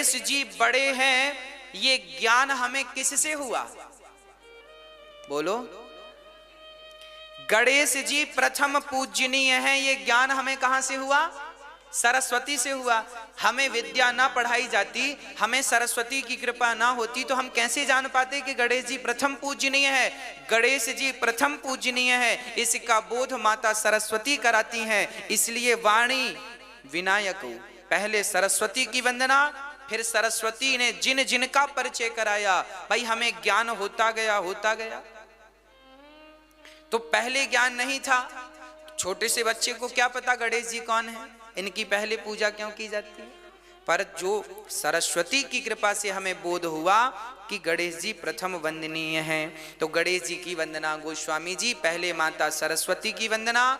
गणेश जी बड़े हैं, ये ज्ञान हमें किससे हुआ? बोलो। गणेश जी प्रथम पूजनीय हैं, ये ज्ञान हमें कहां से हुआ? सरस्वती से हुआ। हमें विद्या ना पढ़ाई जाती, हमें सरस्वती की कृपा ना होती, तो हम कैसे जान पाते कि गणेश जी प्रथम पूजनीय है? गणेश जी प्रथम पूजनीय है, इसका बोध माता सरस्वती कराती हैं। इसलिए वाणी विनायक, पहले सरस्वती की वंदना, फिर सरस्वती ने जिन जिन का परिचय कराया, भाई हमें ज्ञान होता गया होता गया। तो पहले ज्ञान नहीं था, छोटे से बच्चे को क्या पता गणेश जी कौन है, इनकी पहले पूजा क्यों की जाती है? पर जो सरस्वती की कृपा से हमें बोध हुआ कि गणेश जी प्रथम वंदनीय हैं, तो गणेश जी की वंदना गोस्वामी जी पहले माता सरस्वती की वंदना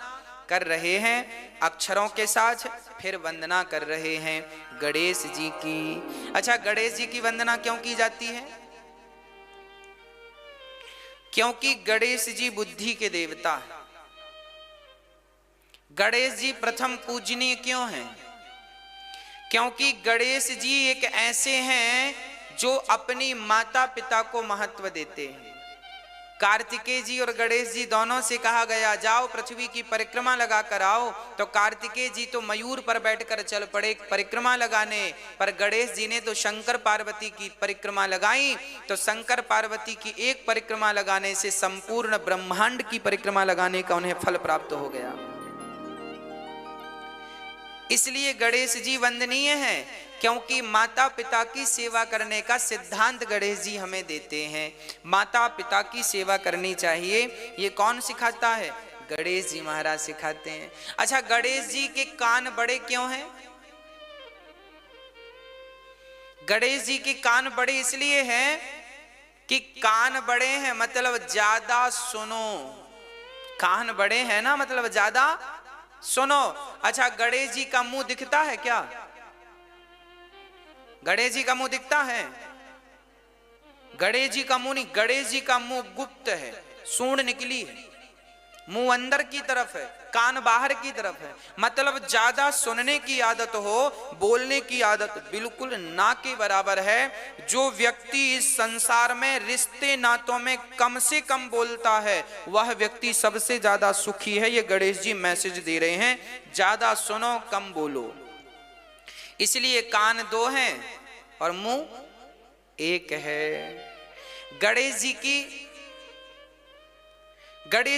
कर रहे हैं अक्षरों के साथ, फिर वंदना कर रहे हैं गणेश जी की। अच्छा, गणेश जी की वंदना क्यों की जाती है? क्योंकि गणेश जी बुद्धि के देवता हैं। गणेश जी प्रथम पूजनीय क्यों हैं? क्योंकि गणेश जी एक ऐसे हैं जो अपनी माता पिता को महत्व देते हैं। कार्तिकेय जी और गणेश जी दोनों से कहा गया जाओ पृथ्वी की परिक्रमा लगा कर आओ, तो कार्तिकेय जी तो मयूर पर बैठकर चल पड़े परिक्रमा लगाने, पर गणेश जी ने तो शंकर पार्वती की परिक्रमा लगाई। तो शंकर पार्वती की एक परिक्रमा लगाने से संपूर्ण ब्रह्मांड की परिक्रमा लगाने का उन्हें फल प्राप्त हो गया। इसलिए गणेश जी वंदनीय हैं, क्योंकि माता पिता की सेवा करने का सिद्धांत गणेश जी हमें देते हैं। माता पिता की सेवा करनी चाहिए, ये कौन सिखाता है? गणेश जी महाराज सिखाते हैं। अच्छा, गणेश जी के कान बड़े क्यों हैं? गणेश जी के कान बड़े इसलिए हैं कि कान बड़े हैं मतलब ज्यादा सुनो। कान बड़े हैं ना, मतलब ज्यादा सुनो। अच्छा, गणेश जी का मुंह दिखता है क्या? गणेश जी का मुंह दिखता है? गणेश जी का मुंह नहीं, गणेश जी का मुंह गुप्त है, सूंड निकली है, मुंह अंदर की तरफ है, कान बाहर की तरफ है। मतलब ज्यादा सुनने की आदत हो, बोलने की आदत बिल्कुल ना के बराबर है। जो व्यक्ति इस संसार में रिश्ते नातों में कम से कम बोलता है, वह व्यक्ति सबसे ज्यादा सुखी है। ये गणेश जी मैसेज दे रहे हैं, ज्यादा सुनो कम बोलो। इसलिए कान दो हैं और मुंह एक है। गणेश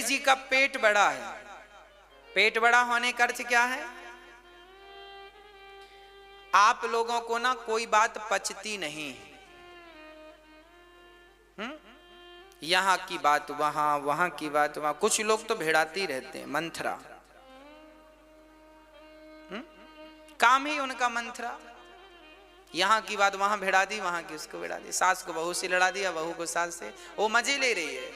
जी का पेट बड़ा है। पेट बड़ा होने का अर्थ क्या है? आप लोगों को ना कोई बात पचती नहीं है। यहां की बात वहां, वहां की बात वहां। कुछ लोग तो भिड़ाते ही रहते हैं, मंथरा। काम ही उनका मंथरा। यहां की बात वहां भिड़ा दी, वहां की उसको भिड़ा दी, सास को बहू से लड़ा दिया, बहू को सास से, वो मजे ले रही है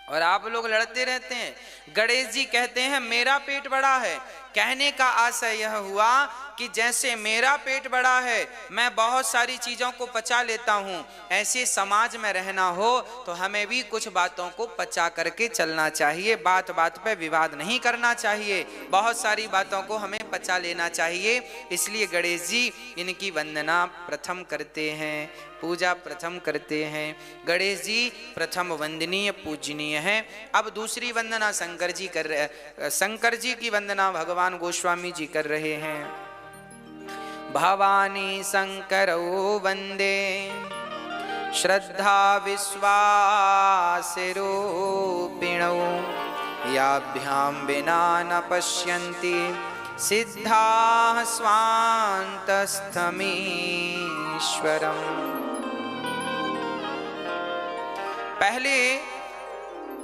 और आप लोग लड़ते रहते हैं। गणेश जी कहते हैं मेरा पेट बड़ा है। कहने का आशय यह हुआ कि जैसे मेरा पेट बड़ा है, मैं बहुत सारी चीजों को पचा लेता हूं, ऐसे समाज में रहना हो तो हमें भी कुछ बातों को पचा करके चलना चाहिए। बात बात पे विवाद नहीं करना चाहिए, बहुत सारी बातों को हमें पचा लेना चाहिए। इसलिए गणेश जी इनकी वंदना प्रथम करते हैं, पूजा प्रथम करते हैं। गणेश जी प्रथम वंदनीय पूजनीय हैं। अब दूसरी वंदना शंकर जी कर रहे, शंकर जी की वंदना भगवान गोस्वामी जी कर रहे हैं। भवानी शंकरो वंदे श्रद्धा विश्वास रूपिणो, याभ्याम विना न पश्यन्ति सिद्धाः स्वान्तस्थमीश्वरम्। पहले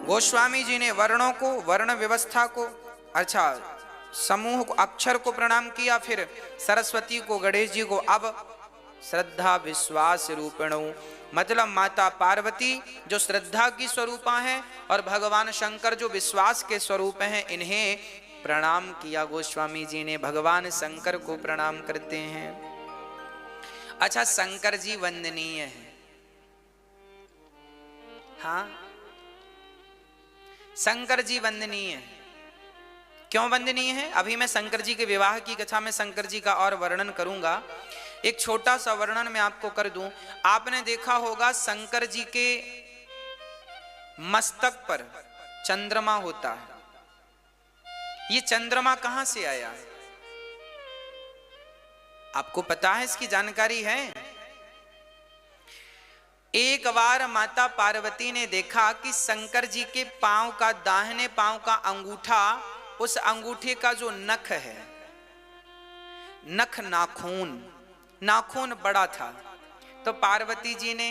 गोस्वामी जी ने वर्णों को, वर्ण व्यवस्था को, अच्छा समूह को, अक्षर को प्रणाम किया, फिर सरस्वती को, गणेश जी को। अब श्रद्धा विश्वास रूपिणो, मतलब माता पार्वती जो श्रद्धा की स्वरूपा हैं और भगवान शंकर जो विश्वास के स्वरूप हैं, इन्हें प्रणाम किया गोस्वामी जी ने। भगवान शंकर को प्रणाम करते हैं। अच्छा, शंकर जी वंदनीय है। हाँ, शंकर जी वंदनीय है। क्यों वंदनीय है? अभी मैं शंकर जी के विवाह की कथा में शंकर जी का और वर्णन करूंगा। एक छोटा सा वर्णन मैं आपको कर दूं। आपने देखा होगा शंकर जी के मस्तक पर चंद्रमा होता है। ये चंद्रमा कहां से आया है? आपको पता है? इसकी जानकारी है? एक बार माता पार्वती ने देखा कि शंकर जी के पांव का, दाहिने पांव का अंगूठा, उस अंगूठे का जो नख है, नख नाखून बड़ा था। तो पार्वती जी ने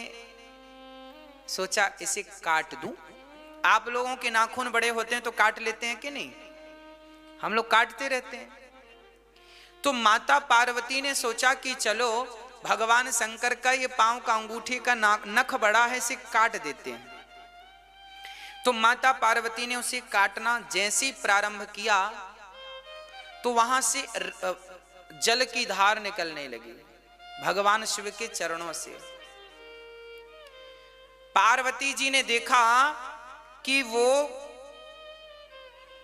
सोचा इसे काट दूं। आप लोगों के नाखून बड़े होते हैं तो काट लेते हैं कि नहीं? हम लोग काटते रहते हैं। तो माता पार्वती ने सोचा कि चलो भगवान शंकर का ये पांव का अंगूठे का नख बड़ा है, इसे काट देते हैं। तो माता पार्वती ने उसे काटना जैसे ही प्रारंभ किया तो वहां से जल की धार निकलने लगी भगवान शिव के चरणों से। पार्वती जी ने देखा कि वो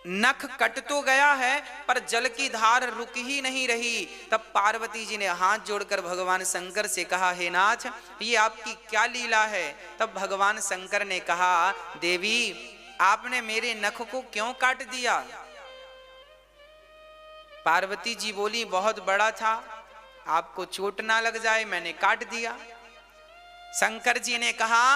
नख कट तो गया है पर जल की धार रुक ही नहीं रही। तब पार्वती जी ने हाथ जोड़कर भगवान शंकर से कहा, हे नाथ, ये आपकी क्या लीला है? तब भगवान शंकर ने कहा, देवी आपने मेरे नख को क्यों काट दिया? पार्वती जी बोली, बहुत बड़ा था, आपको चोट ना लग जाए, मैंने काट दिया। शंकर जी ने कहा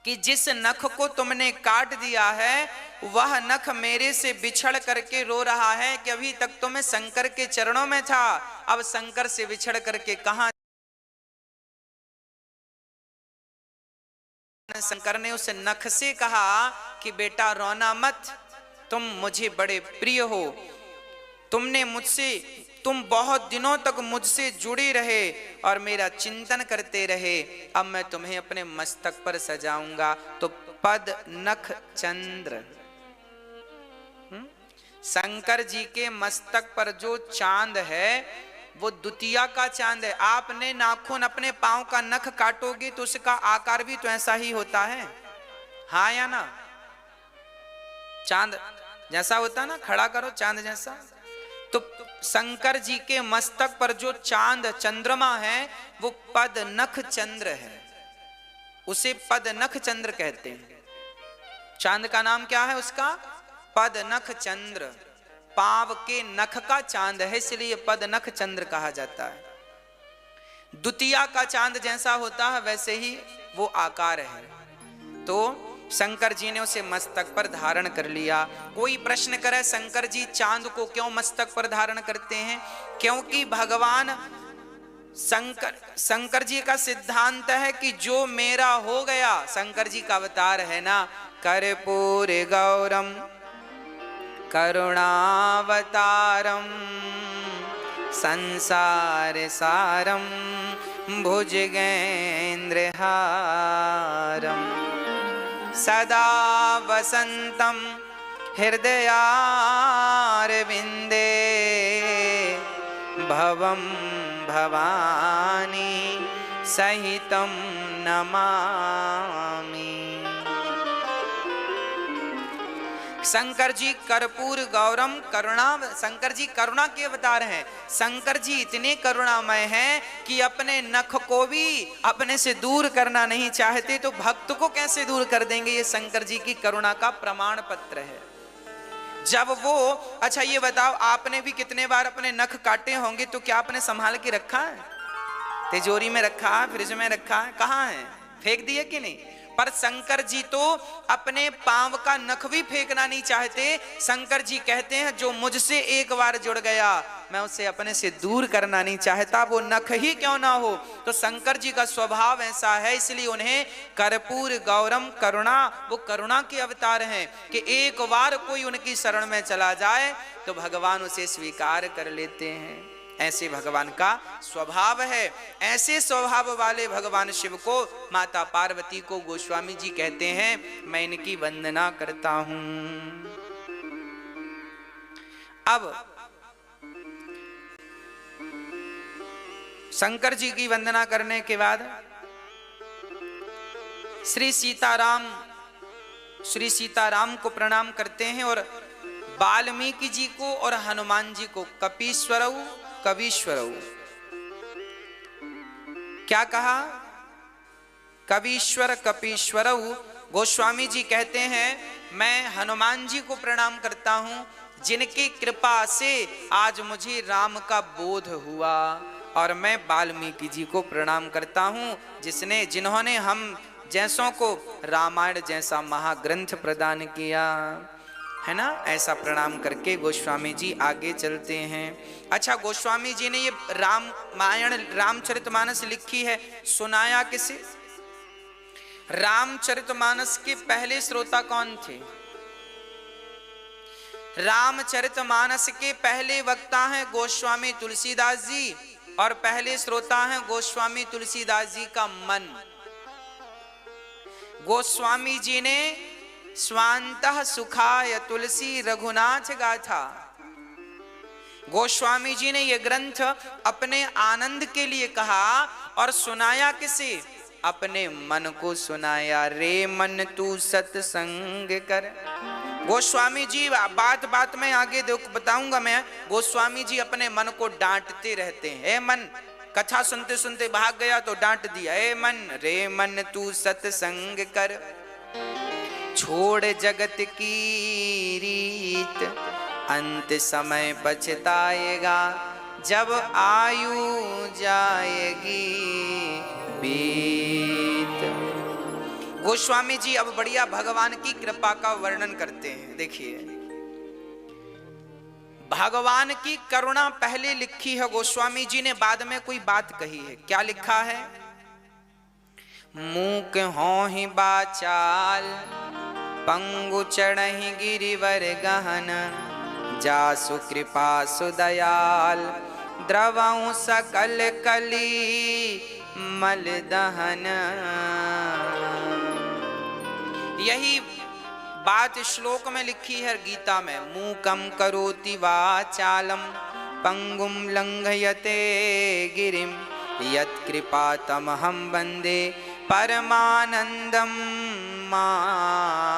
कि जिस नख को तुमने काट दिया है वह नख मेरे से बिछड़ करके रो रहा है कि अभी तक तो मैं शंकर के चरणों में था, अब शंकर से बिछड़ करके कहां। शंकर ने उस नख से कहा कि बेटा रोना मत, तुम मुझे बड़े प्रिय हो, तुम बहुत दिनों तक मुझसे जुड़े रहे और मेरा चिंतन करते रहे। अब मैं तुम्हें अपने मस्तक पर सजाऊंगा। तो पद नख चंद्र, शंकर जी के मस्तक पर जो चांद है वो द्वितीया का चांद है। आपने नाखून अपने पांव का नख काटोगे तो उसका आकार भी तो ऐसा ही होता है, हाँ या ना? चांद जैसा होता ना, खड़ा करो चांद जैसा। तो शंकर जी के मस्तक पर जो चांद चंद्रमा है वो पद नख चंद्र है, उसे पद नख चंद्र कहते हैं। चांद का नाम क्या है उसका? पद नख चंद्र। पांव के नख का चांद है, इसलिए पद नख चंद्र कहा जाता है। द्वितीया का चांद जैसा होता है वैसे ही वो आकार है। तो शंकर जी ने उसे मस्तक पर धारण कर लिया। कोई प्रश्न करे शंकर जी चांद को क्यों मस्तक पर धारण करते हैं? क्योंकि भगवान शंकर जी का सिद्धांत है कि जो मेरा हो गया, शंकर जी का अवतार है ना, कर्पूर गौरम करुणावतारम संसार सारम भुजगेन्द्रहारम सदा वसंतम हृदयारविंदे भवम भवानी सहितम नमामि। शंकर जी कर्पूर गौरम करुणा, शंकर जी करुणा के अवतार हैं। शंकर जी इतने करुणामय हैं कि अपने नख को भी अपने से दूर करना नहीं चाहते, तो भक्त को कैसे दूर कर देंगे? ये शंकर जी की करुणा का प्रमाण पत्र है। जब वो, अच्छा ये बताओ, आपने भी कितने बार अपने नख काटे होंगे, तो क्या आपने संभाल के रखा है? तिजोरी में रखा है, फ्रिज में रखा है, कहाँ है? फेंक दिए कि नहीं? पर शंकर जी तो अपने पांव का नख भी फेंकना नहीं चाहते। शंकर जी कहते हैं जो मुझसे एक बार जुड़ गया मैं उसे अपने से दूर करना नहीं चाहता, वो नख ही क्यों ना हो। तो शंकर जी का स्वभाव ऐसा है, इसलिए उन्हें कर्पूर गौरम करुणा, वो करुणा के अवतार हैं कि एक बार कोई उनकी शरण में चला जाए तो भगवान उसे स्वीकार कर लेते हैं। ऐसे भगवान का स्वभाव है। ऐसे स्वभाव वाले भगवान शिव को, माता पार्वती को गोस्वामी जी कहते हैं मैं इनकी वंदना करता हूं। अब शंकर जी की वंदना करने के बाद श्री सीताराम को प्रणाम करते हैं और वाल्मीकि जी को और हनुमान जी को कपीश्वरऊ कवीश्वरऊ। क्या कहा? कवीश्वर कपीश्वरऊ। गोस्वामी जी कहते हैं मैं हनुमान जी को प्रणाम करता हूं जिनकी कृपा से आज मुझे राम का बोध हुआ, और मैं वाल्मीकि जी को प्रणाम करता हूं जिन्होंने हम जैसों को रामायण जैसा महाग्रंथ प्रदान किया है ना। ऐसा प्रणाम करके गोस्वामी जी आगे चलते हैं। अच्छा, गोस्वामी जी ने ये रामायण रामचरितमानस लिखी है, सुनाया किसे? रामचरितमानस के पहले श्रोता कौन थे? रामचरितमानस के पहले वक्ता हैं गोस्वामी तुलसीदास जी, और पहले श्रोता हैं गोस्वामी तुलसीदास जी का मन। गोस्वामी जी ने स्वांतः सुखाय तुलसी रघुनाथ गाथा, गोस्वामी जी ने यह ग्रंथ अपने आनंद के लिए कहा, और सुनाया किसे? अपने मन को सुनाया। रे मन तू सत्संग कर। गोस्वामी जी बात बात में आगे बताऊंगा मैं, गोस्वामी जी अपने मन को डांटते रहते हैं। हे मन, कथा सुनते सुनते भाग गया तो डांट दिया, हे मन, रे मन तू सत्संग कर, छोड़ जगत की रीत, अंत समय पछताएगा, जब आयु जाएगी बीत। गोस्वामी जी अब बढ़िया भगवान की कृपा का वर्णन करते हैं। देखिए, भगवान की करुणा पहले लिखी है गोस्वामी जी ने, बाद में कोई बात कही है। क्या लिखा है? मूक होहि बाचाल, पंगु चढ़हि गिरिवर गहन, जासु कृपा सुदयाल, द्रवहु सकल कली मल दहन। यही बात श्लोक में लिखी है गीता में। मूकम करोति वाचालम, पंगुम लंघयते गिरिम, यत्कृपा तमहं वंदे परमानंदम माधवम।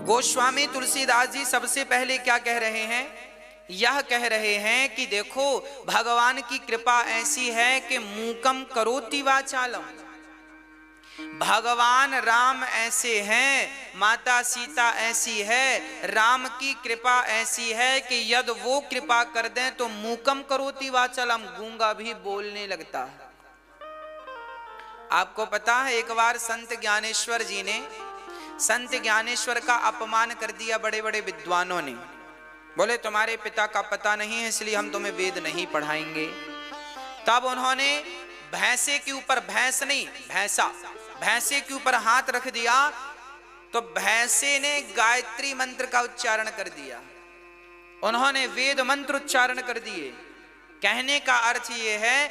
गोस्वामी तुलसीदास जी सबसे पहले क्या कह रहे हैं? यह कह रहे हैं कि देखो, भगवान की कृपा ऐसी है कि मूकम करोति वाचालम, भगवान राम ऐसे हैं, माता सीता ऐसी है, राम की कृपा ऐसी है कि यदि वो कृपा कर दें तो मूकम करोति वाचालम, गूंगा भी बोलने लगता है। आपको पता है, एक बार संत ज्ञानेश्वर जी ने संत ज्ञानेश्वर का अपमान कर दिया बड़े बड़े विद्वानों ने। बोले तुम्हारे पिता का पता नहीं है इसलिए हम तुम्हें वेद नहीं पढ़ाएंगे। तब उन्होंने भैंसे के ऊपर, भैंस नहीं भैंसा, भैंसे के ऊपर हाथ रख दिया तो भैंसे ने गायत्री मंत्र का उच्चारण कर दिया, उन्होंने वेद मंत्र उच्चारण कर दिए। कहने का अर्थ ये है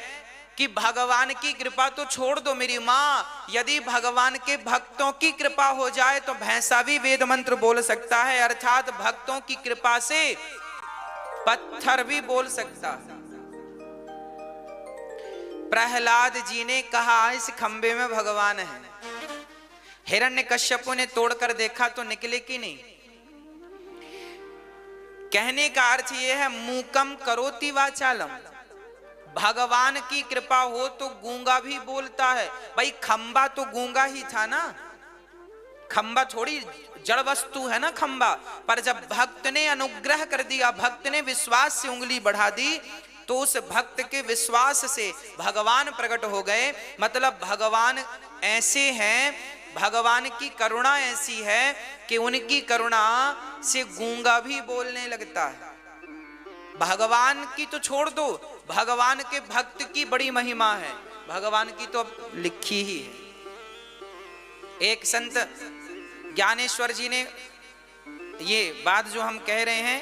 कि भगवान की कृपा तो छोड़ दो मेरी माँ, यदि भगवान के भक्तों की कृपा हो जाए तो भैंसा भी वेद मंत्र बोल सकता है, अर्थात भक्तों की कृपा से पत्थर भी बोल सकता है। प्रहलाद जी ने कहा इस खंबे में भगवान है, हिरण्यकश्यपु ने तोड़कर देखा तो निकले कि नहीं। कहने का अर्थ यह है मूकम करोति वाचालम, भगवान की कृपा हो तो गूंगा भी बोलता है। भाई खंबा तो गूंगा ही था ना, खंबा थोड़ी जड़ वस्तु है ना खंबा, पर जब भक्त ने अनुग्रह कर दिया, भक्त ने विश्वास से उंगली बढ़ा दी तो उस भक्त के विश्वास से भगवान प्रकट हो गए। मतलब भगवान ऐसे हैं, भगवान की करुणा ऐसी है कि उनकी करुणा से गूंगा भी बोलने लगता है। भगवान की तो छोड़ दो, भगवान के भक्त की बड़ी महिमा है, भगवान की तो लिखी ही है। एक संत ज्ञानेश्वर जी ने ये बात जो हम कह रहे हैं,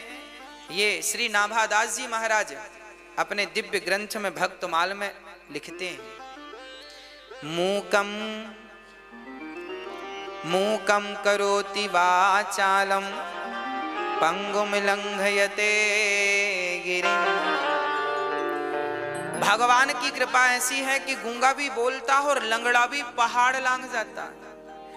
ये श्री नाभादास जी महाराज अपने दिव्य ग्रंथ में भक्तमाल में लिखते हैं। मूकम करोति वाचालम, पंगुम लंघयते गिरिम। भगवान की कृपा ऐसी है कि गूंगा भी बोलता है और लंगड़ा भी पहाड़ लांघ जाता है।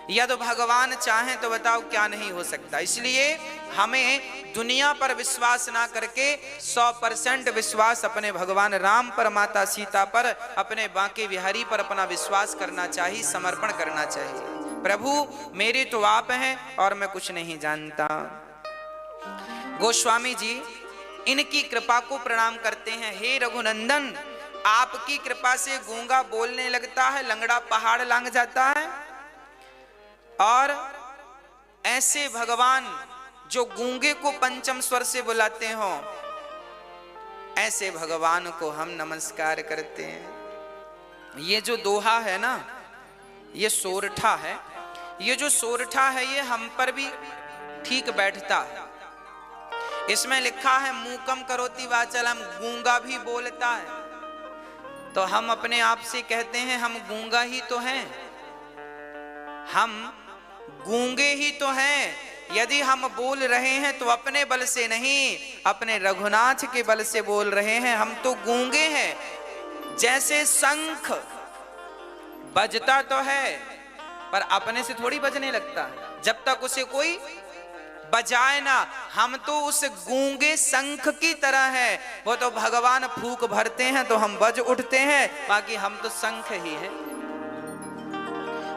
या तो भगवान चाहें तो बताओ क्या नहीं हो सकता। इसलिए हमें दुनिया पर विश्वास ना करके 100% विश्वास अपने भगवान राम पर, माता सीता पर, अपने बांके बिहारी पर अपना विश्वास करना चाहिए, समर्पण करना चाहिए। प्रभु मेरे तो आप हैं और मैं कुछ नहीं जानता। गोस्वामी जी इनकी कृपा को प्रणाम करते हैं। हे रघुनंदन, आपकी कृपा से गूंगा बोलने लगता है, लंगड़ा पहाड़ लांघ जाता है, और ऐसे भगवान जो गूंगे को पंचम स्वर से बुलाते हो, ऐसे भगवान को हम नमस्कार करते हैं। ये जो दोहा है ना, ये सोरठा है। ये जो सोरठा है ये हम पर भी ठीक बैठता है। इसमें लिखा है मूकम करोति वाचालम, गूंगा भी बोलता है। तो हम अपने आप से कहते हैं हम गूंगा ही तो हैं, हम गूंगे ही तो हैं। यदि हम बोल रहे हैं तो अपने बल से नहीं, अपने रघुनाथ के बल से बोल रहे हैं। हम तो गूंगे हैं। जैसे शंख बजता तो है पर अपने से थोड़ी बजने लगता, जब तक उसे कोई बजाए ना। हम तो उस गूंगे शंख की तरह है। वो तो भगवान फूंक भरते हैं तो हम बज उठते हैं, बाकी हम तो शंख ही हैं।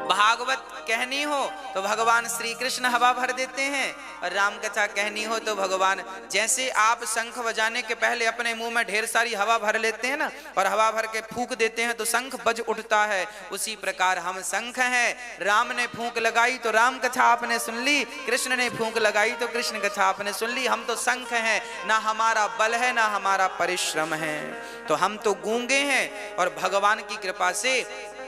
भागवत कहनी हो तो भगवान श्री कृष्ण हवा भर देते हैं, और राम कथा कहनी हो तो भगवान, जैसे आप शंख बजाने के पहले अपने मुंह में ढेर सारी हवा भर लेते हैं ना, और हवा भर के फूंक देते हैं तो शंख बज उठता है, उसी प्रकार हम शंख हैं। राम ने फूंक लगाई तो राम कथा आपने सुन ली, कृष्ण ने फूंक लगाई तो कृष्ण कथा आपने सुन ली। हम तो शंख हैं, ना हमारा बल है ना हमारा परिश्रम है, तो हम तो गूंगे हैं और भगवान की कृपा से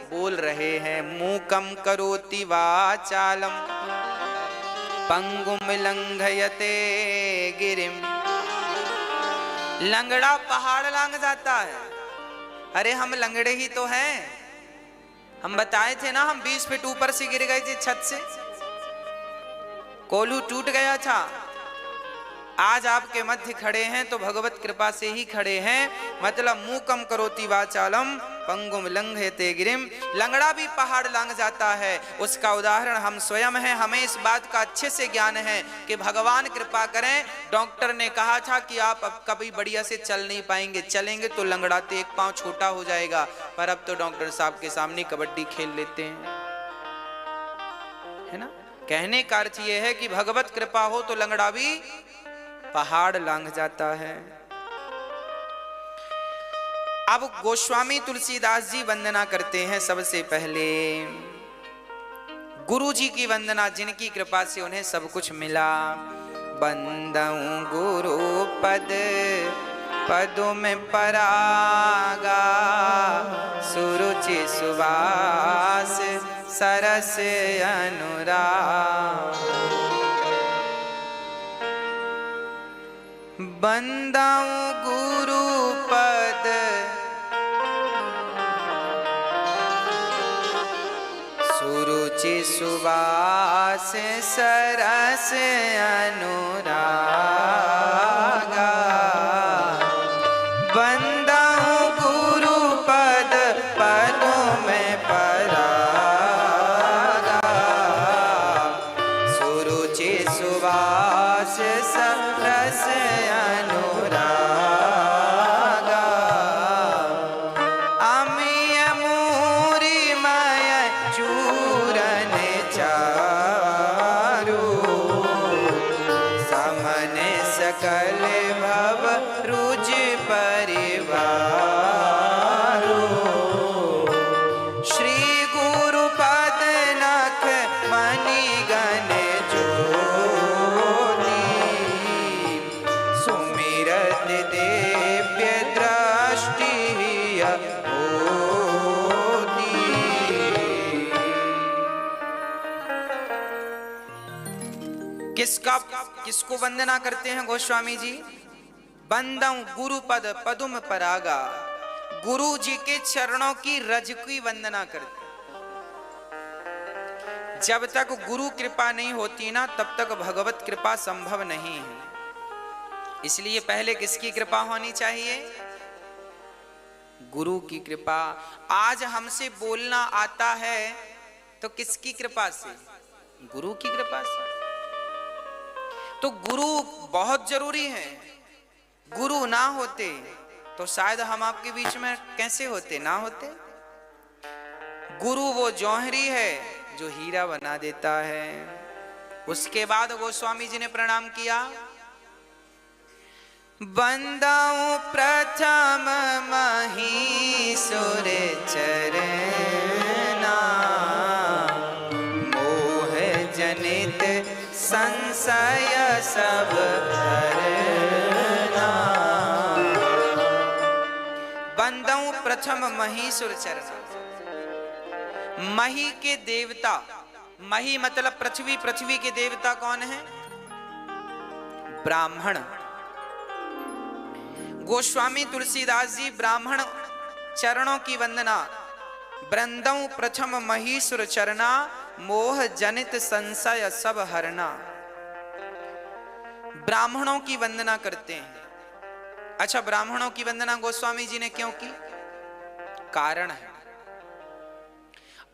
बोल रहे हैं। मूकम करोति वाचालम पंगुम लंघयते गिरिम, लंगड़ा पहाड़ लांघ जाता है। अरे हम लंगड़े ही तो हैं। हम बताए थे ना, हम 20 फीट ऊपर से गिर गए थे छत से, कोल्हू टूट गया था। आज आपके मध्य खड़े हैं तो भगवत कृपा से ही खड़े हैं। मतलब मूकम करोति वाचालम पंगुम लंघयते गिरिम, लंगड़ा भी पहाड़ लांघ जाता है। उसका उदाहरण हम स्वयं हैं। हमें इस बात का अच्छे से ज्ञान है कि भगवान कृपा करें। डॉक्टर ने कहा था कि आप अब कभी बढ़िया से चल नहीं पाएंगे, चलेंगे तो लंगड़ाते एक पांव छोटा हो जाएगा, पर अब तो डॉक्टर साहब के सामने कबड्डी खेल लेते हैं, है ना। कहने का अर्थ यह है कि भगवत कृपा हो तो लंगड़ा भी पहाड़ लांघ जाता है। अब गोस्वामी तुलसीदास जी वंदना करते हैं। सबसे पहले गुरु जी की वंदना, जिनकी कृपा से उन्हें सब कुछ मिला। बंदऊं गुरु पद पदों में परागा, सुरुचि सुवास सरस अनुराग। बंदाऊं गुरु पद सुरुचि सुवास सरस अनुरागा। बंदाऊं गुरु पद पदों में परागा, सुरुचि सुवास सरस अनुरागा। अमिय मूरी मय चूरन चारु, समन सकल भव रुज परिवारु। श्री गुरु पद नख मणि गण ज्योति, सुमिरत दिव्य दृष्टि होती। किसको वंदना करते हैं गोस्वामी जी? बंदऊं गुरु पद पदुम परागा, गुरु जी के चरणों की रज की वंदना करते। जब तक गुरु कृपा नहीं होती ना, तब तक भगवत कृपा संभव नहीं है। इसलिए पहले किसकी कृपा होनी चाहिए? गुरु की कृपा। आज हमसे बोलना आता है तो किसकी कृपा से? गुरु की कृपा से। तो गुरु बहुत जरूरी है। गुरु ना होते तो शायद हम आपके बीच में कैसे होते, ना होते। गुरु वो जौहरी है जो हीरा बना देता है। उसके बाद गोस्वामी जी ने प्रणाम किया। बंदाऊं प्रथम महीसुर चरना, मोह जनित संशय सब हरना। बंदाऊं प्रथम महीसुर चरना। मही के देवता, मही मतलब पृथ्वी, पृथ्वी के देवता कौन है? ब्राह्मण। गोस्वामी तुलसीदास जी ब्राह्मण चरणों की वंदना। वृंदौ प्रथम महीसुर चरना, मोह जनित संशय सब हरना। ब्राह्मणों की वंदना करते हैं। अच्छा, ब्राह्मणों की वंदना गोस्वामी जी ने क्यों की? कारण है।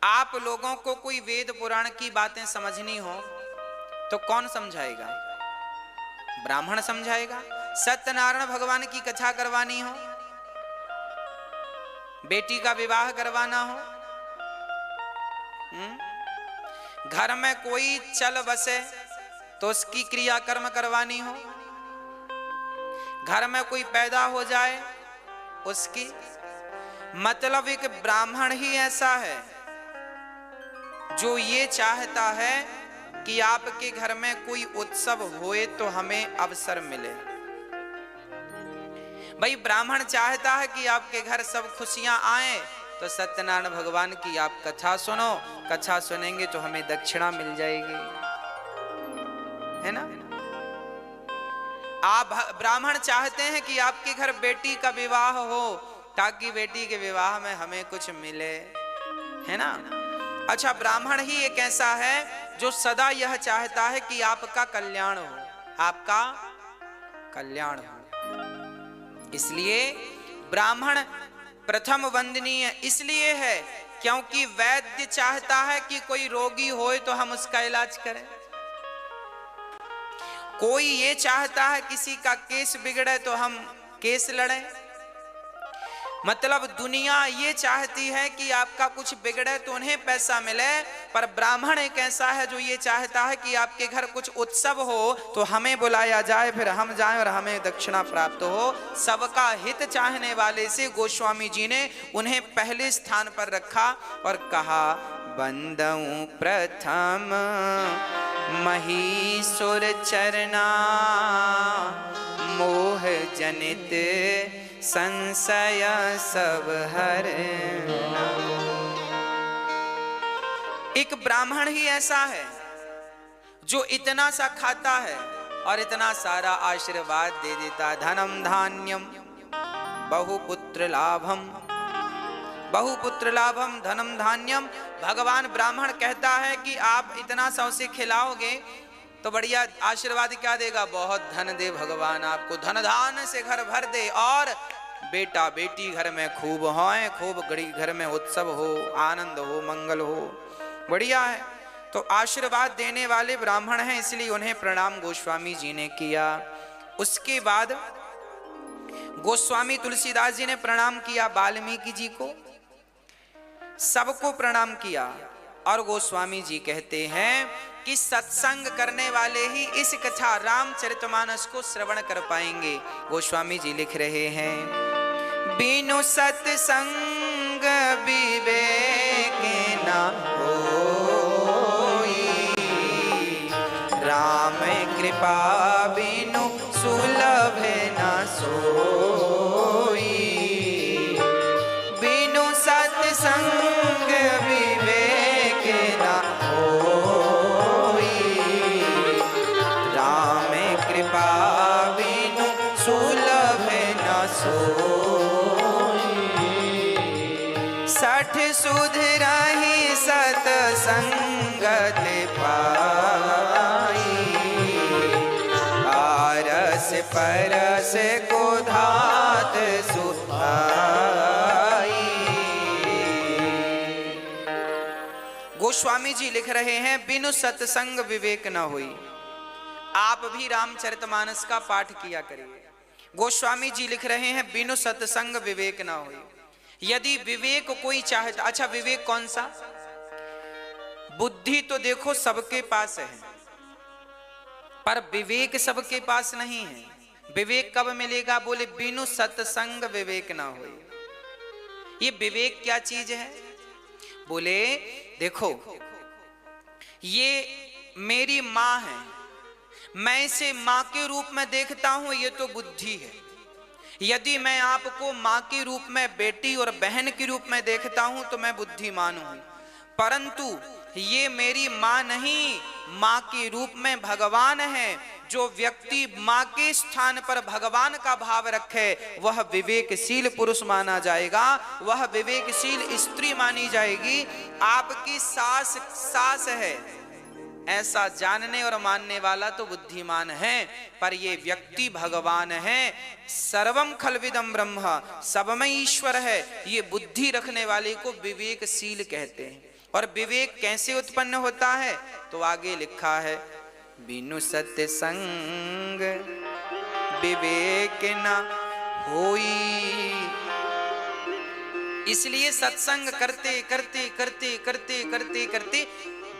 आप लोगों को कोई वेद पुराण की बातें समझनी हो तो कौन समझाएगा? ब्राह्मण समझाएगा। सत्यनारायण भगवान की कथा करवानी हो, बेटी का विवाह करवाना हो, घर में कोई चल बसे तो उसकी क्रियाकर्म करवानी हो, घर में कोई पैदा हो जाए उसकी, मतलब एक ब्राह्मण ही ऐसा है जो ये चाहता है कि आपके घर में कोई उत्सव होए तो हमें अवसर मिले। भाई ब्राह्मण चाहता है कि आपके घर सब खुशियां आए, तो सत्यनारायण भगवान की आप कथा सुनो, कथा सुनेंगे तो हमें दक्षिणा मिल जाएगी, है ना। आप ब्राह्मण चाहते हैं कि आपके घर बेटी का विवाह हो ताकि बेटी के विवाह में हमें कुछ मिले, है ना। अच्छा, ब्राह्मण ही एक ऐसा है जो सदा यह चाहता है कि आपका कल्याण हो, आपका कल्याण हो। इसलिए ब्राह्मण प्रथम वंदनीय इसलिए है क्योंकि वैद्य चाहता है कि कोई रोगी होए तो हम उसका इलाज करें। कोई ये चाहता है किसी का केस बिगड़े तो हम केस लड़ें। मतलब दुनिया ये चाहती है कि आपका कुछ बिगड़े तो उन्हें पैसा मिले, पर ब्राह्मण एक ऐसा है जो ये चाहता है कि आपके घर कुछ उत्सव हो तो हमें बुलाया जाए, फिर हम जाएं और हमें दक्षिणा प्राप्त हो। सबका हित चाहने वाले से गोस्वामी जी ने उन्हें पहले स्थान पर रखा और कहा, बंदऊं प्रथम महीसुर चरना, मोह जनित संशय सब हरना। एक ब्राह्मण ही ऐसा है जो इतना सा खाता है और इतना सारा आशीर्वाद दे देता। धनम धान्यम बहुपुत्र लाभम, बहुपुत्र लाभम धनम धान्यम। भगवान ब्राह्मण कहता है कि आप इतना सा उसे खिलाओगे तो बढ़िया आशीर्वाद क्या देगा? बहुत धन दे भगवान आपको, धन धान से घर भर दे और बेटा बेटी घर में खूब होए, खूब घड़ी घर में उत्सव हो, आनंद हो, मंगल हो, बढ़िया है। तो आशीर्वाद देने वाले ब्राह्मण हैं, इसलिए उन्हें प्रणाम गोस्वामी जी ने किया। उसके बाद गोस्वामी तुलसीदास जी ने प्रणाम किया वाल्मीकि जी को, सबको प्रणाम किया। और गोस्वामी जी कहते हैं कि सत्संग करने वाले ही इस कथा रामचरितमानस को श्रवण कर पाएंगे। गोस्वामी जी लिख रहे हैं, बिनु सत्संग विवेक न होई, राम कृपा बिनु सुलभ न सोई। बिनु सत्संग विवेक न होई, राम कृपा बिनु सुलभ न सोई। सठ सुध रही सतसंगत पाई, पारस परस को धात सुहाई। गोस्वामी जी लिख रहे हैं, बिनु सत्संग विवेक न होई। आप भी रामचरितमानस का पाठ किया करिए। गोस्वामी जी लिख रहे हैं, बिनु सत्संग विवेक न होई। यदि विवेक कोई चाहता, अच्छा विवेक कौन सा? बुद्धि तो देखो सबके पास है, पर विवेक सबके पास नहीं है। विवेक कब मिलेगा? बोले बिनु सत्संग विवेक ना होई। ये विवेक क्या चीज है? बोले देखो, ये मेरी मां है, मैं इसे मां के रूप में देखता हूं, ये तो बुद्धि है। यदि मैं आपको मां के रूप में, बेटी और बहन के रूप में देखता हूं तो मैं बुद्धिमान हूं। परंतु ये मेरी मां नहीं, मां के रूप में भगवान है। जो व्यक्ति मां के स्थान पर भगवान का भाव रखे वह विवेकशील पुरुष माना जाएगा, वह विवेकशील स्त्री मानी जाएगी। आपकी सास सास है, ऐसा जानने और मानने वाला तो बुद्धिमान है, पर ये व्यक्ति भगवान है। सर्वम खलविदम ब्रह्म, सब में ईश्वर है, ये बुद्धि रखने वाले को विवेकशील कहते हैं। और विवेक कैसे उत्पन्न होता है? तो आगे लिखा है, बिनु सत्संग विवेक न होई। इसलिए सत्संग करते करते करते करते करते करते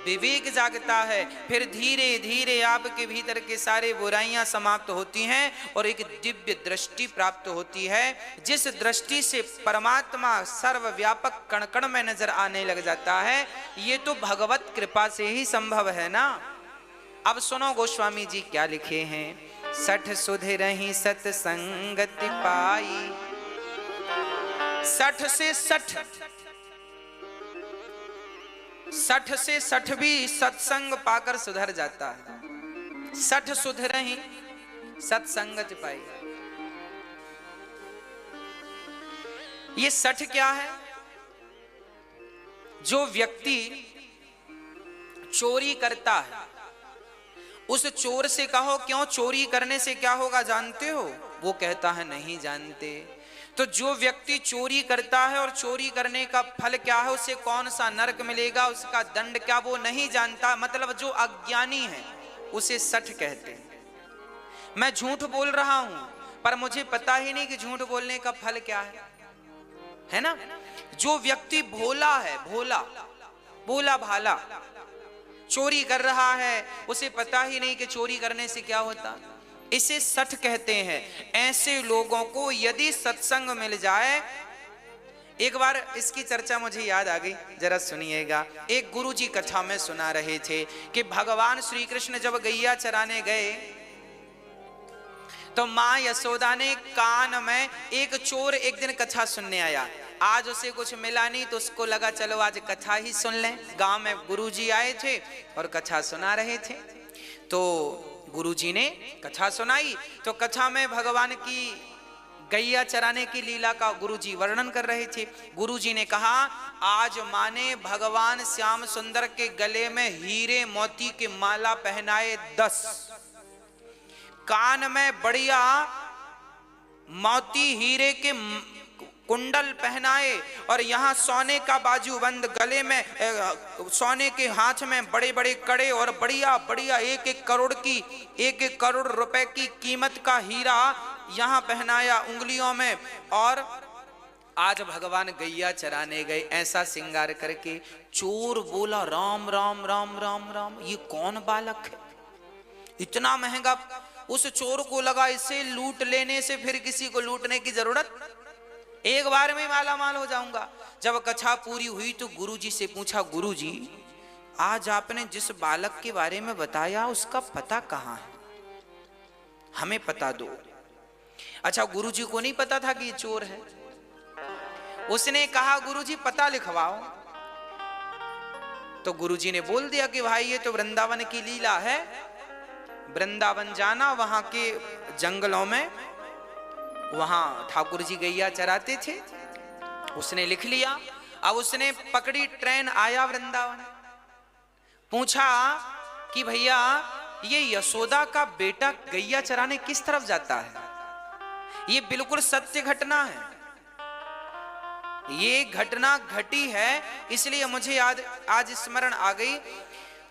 विवेक जागता है। फिर धीरे धीरे आपके भीतर के सारे बुराइयां समाप्त होती हैं और एक दिव्य दृष्टि प्राप्त होती है, जिस दृष्टि से परमात्मा सर्वव्यापक कण कण में नजर आने लग जाता है। ये तो भगवत कृपा से ही संभव है ना। अब सुनो गोस्वामी जी क्या लिखे हैं, सठ सुधरहि सत्संगति पाई। सठ से सठ भी सत्संग पाकर सुधर जाता है। सठ सुधरहि सत्संगति पाई। ये सठ क्या है? जो व्यक्ति चोरी करता है, उस चोर से कहो क्यों चोरी करने से क्या होगा जानते हो? वो कहता है नहीं जानते। तो जो व्यक्ति चोरी करता है और चोरी करने का फल क्या है, उसे कौन सा नरक मिलेगा, उसका दंड क्या, वो नहीं जानता। मतलब जो अज्ञानी है उसे सठ कहते हैं। मैं झूठ बोल रहा हूं पर मुझे पता ही नहीं कि झूठ बोलने का फल क्या है ना। जो व्यक्ति भोला है, भोला भाला, चोरी कर रहा है, उसे पता ही नहीं कि चोरी करने से क्या होता, इसे सठ कहते हैं। ऐसे लोगों को यदि सत्संग मिल जाए, एक बार इसकी चर्चा मुझे याद आ गई, जरा सुनिएगा। एक गुरुजी कथा में सुना रहे थे कि भगवान श्री कृष्ण जब गैया चराने गए तो मां यशोदा ने कान में, एक चोर एक दिन कथा सुनने आया, आज उसे कुछ मिला नहीं तो उसको लगा चलो आज कथा ही सुन लें। गांव में गुरुजी आए थे और कथा सुना रहे थे, तो गुरुजी ने कथा सुनाई। तो कथा में भगवान की गैया चराने की लीला का गुरुजी वर्णन कर रहे थे। गुरुजी ने कहा, आज माने भगवान श्याम सुंदर के गले में हीरे मोती के माला पहनाए 10, कान में बढ़िया मोती हीरे के कुंडल पहनाए और यहाँ सोने का बाजूबंद, गले में सोने के हाथ में बड़े बड़े कड़े और बढ़िया बढ़िया 1-1 करोड़ की 1-1 करोड़ रुपए की कीमत का हीरा यहाँ पहनाया उंगलियों में। और आज भगवान गैया चराने गए ऐसा श्रृंगार करके। चोर बोला, राम राम राम राम राम, ये कौन बालक है, इतना महंगा। उस चोर को लगा इसे लूट लेने से फिर किसी को लूटने की जरूरत, एक बार में माला माल हो जाऊंगा। जब कथा पूरी हुई तो गुरुजी से पूछा, गुरुजी आज आपने जिस बालक के बारे में बताया उसका पता कहाँ है, हमें पता दो। अच्छा, गुरुजी को नहीं पता था कि ये चोर है। उसने कहा, गुरुजी पता लिखवाओ। तो गुरुजी ने बोल दिया कि भाई ये तो वृंदावन की लीला है, वृंदावन जाना, वहां के जंगलों में वहां ठाकुर जी गैया चराते थे। उसने लिख लिया। अब उसने पकड़ी ट्रेन, आया वृंदावन, पूछा कि भैया ये यशोदा का बेटा गैया चराने किस तरफ जाता है? ये बिल्कुल सत्य घटना है, ये घटना घटी है इसलिए मुझे याद आज स्मरण आ गई।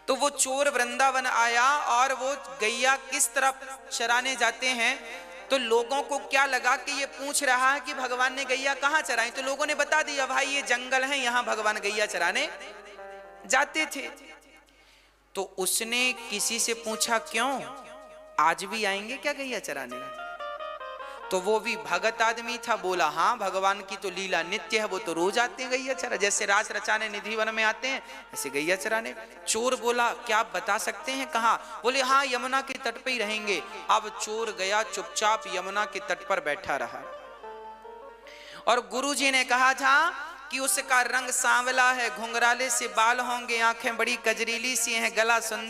तो वो चोर वृंदावन आया और वो गैया किस तरफ चराने जाते हैं, तो लोगों को क्या लगा कि ये पूछ रहा है कि भगवान ने गैया कहाँ चराई। तो लोगों ने बता दिया भाई ये जंगल है, यहां भगवान गैया चराने जाते थे। तो उसने किसी से पूछा क्यों, आज भी आएंगे क्या गैया चराने? तो वो भी भगत आदमी था, बोला हाँ भगवान की तो लीला नित्य है, वो तो रोज आते हैं गैया चरा, जैसे रास रचाने निधि वन में आते हैं ऐसे गैया चराने। चोर बोला क्या आप बता सकते हैं कहाँ? बोले हाँ यमुना के तट पे ही रहेंगे। अब चोर गया चुपचाप यमुना के तट पर बैठा रहा और गुरुजी ने कहा था कि उसका रंग सांवला है, घुंघराले से बाल होंगे, आंखें बड़ी कजरीली सी हैं, गला सुंदर